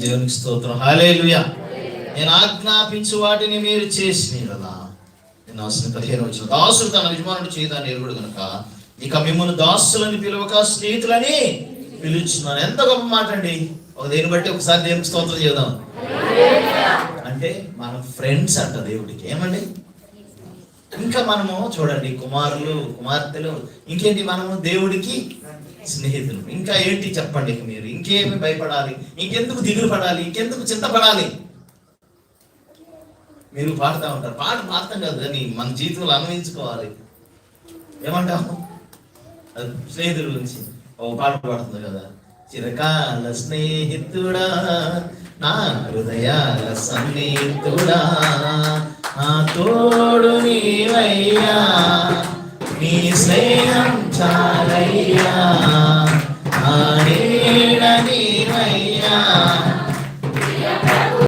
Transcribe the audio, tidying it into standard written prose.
దేవునికి స్తోత్రం. హల్లెలూయా. నేను ఆజ్ఞాపించు వాటిని మీరు చేసినారు కదా. నేను 15 వచ్చిన దాసుడు తన యజమానుడు చేయదాన్ని ఎరుగుడు కనుక ఇక మిమ్మల్ని దాసులని పిలవక స్నేహితులని పిలుచున్నాను. ఎంత గొప్ప మాట అండి. దేని బట్టి ఒకసారి దేవునికి స్తోత్రం చేద్దాం. అంటే మన ఫ్రెండ్స్ అంట దేవుడికి. ఏమండి, ఇంకా మనము చూడండి కుమారులు కుమార్తెలు, ఇంకేంటి మనము దేవుడికి స్నేహితులు. ఇంకా ఏంటి చెప్పండి, మీరు ఇంకేమి భయపడాలి, ఇంకెందుకు దిగులు పడాలి, ఇంకెందుకు చింతపడాలి? మీరు పాడుతూ ఉంటారు, పాట పాడతాం కదా, అని మన జీవితంలో అన్వయించుకోవాలి. ఏమంటాము? స్నేహితుల గురించి ఒక పాట పాడుతుంది కదా, చిరకాల స్నేహితుడా నా హృదయాల సన్నిహితుడా నా తోడు నీవయ్యా, నీ స్నేహం చాలయ్యా, నా నీడ నీవయ్యా,